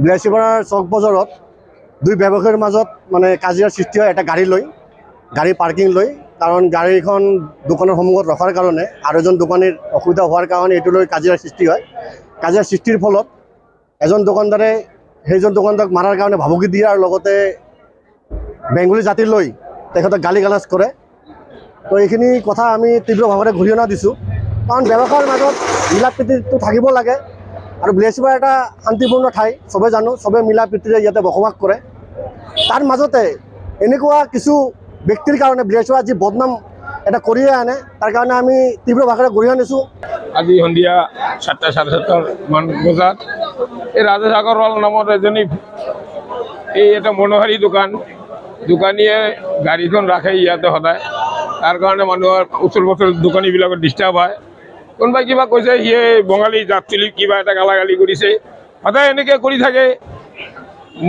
বিলাসীপাৰাৰ চক বজাৰত দুই ব্যৱসায়ীৰ মাজত মানে কাজিয়াৰ সৃষ্টি হয় এটা গাড়ী পাৰ্কিং লৈ। কাৰণ গাড়ীখন দোকানৰ সন্মুখত ৰখাৰ কাৰণে আৰু এজন দোকানীৰ অসুবিধা হোৱাৰ কাৰণে এইটো লৈ কাজিয়াৰ সৃষ্টি হয়। কাজিয়াৰ সৃষ্টিৰ ফলত এজন দোকানদাৰে সেইজন দোকানদাৰক মাৰাৰ কাৰণে ভাবুকি দিয়ে আৰু লগতে বেংগলী জাতি লৈ তেখেতক গালি গালাজ কৰে। তো এইখিনি কথা আমি তীব্ৰভাৱে ঘূৰিঅনা দিছোঁ। কাৰণ ব্যৱসায়ৰ মাজত মিলা প্ৰীতিটো থাকিব লাগে আৰু বিলাসীপাৰা এটা শান্তিপূৰ্ণ ঠাই, চবে জানো, চবে মিলা প্ৰীতিৰে ইয়াতে বসবাস কৰে। তাৰ মাজতে এনেকুৱা কিছু ব্যক্তিৰ কাৰণে বিলাসীপাৰা যি বদনাম এটা কঢ়িয়াই আনে, তাৰ কাৰণে আমি তীব্ৰভাৱে ঘূৰিঅনা দিছোঁ। আজি সন্ধিয়া 7টা 7:30 মান বজাত এই ৰাজেশ আগৰৱাল নামৰ এজনী এটা মনোহাৰী দোকানীয়ে গাড়ীখন ৰাখে ইয়াতে সদায়। তাৰ কাৰণে মানুহৰ ওচৰ পাজৰৰ দোকানীবিলাকৰ ডিষ্টাৰ্ব হয়। কোনোবাই কিবা কৈছে, সিয়ে বঙালী জাত তুলি কিবা এটা গালাগালি কৰিছে, সদায় এনেকৈ কৰি থাকে।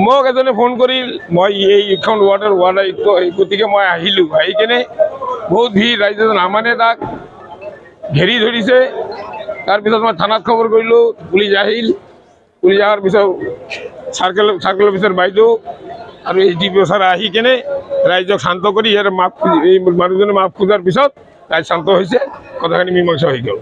মোক এজনে ফোন কৰিল, মই এইখন ৱাৰ্ডৰ ৱাৰ্ড আয়ুক্ত, গতিকে মই আহিলোঁ। আহি কেনে বহুত ভিৰ, ৰাইজে নামানে, তাক ঘেৰি ধৰিছে। তাৰপিছত মই থানাত খবৰ কৰিলোঁ, পুলিচ আহিল। পুলিচ অহাৰ পিছত চাৰ্কেল অফিচাৰ বাইদেউ আৰু SDPO ছাৰ আহি কেনে ৰাইজক শান্ত কৰি এই মানুহজনে মাফ খোজাৰ পিছত ৰাইজ শান্ত হৈছে, কথাখিনি মীমাংসা হৈ গ'ল।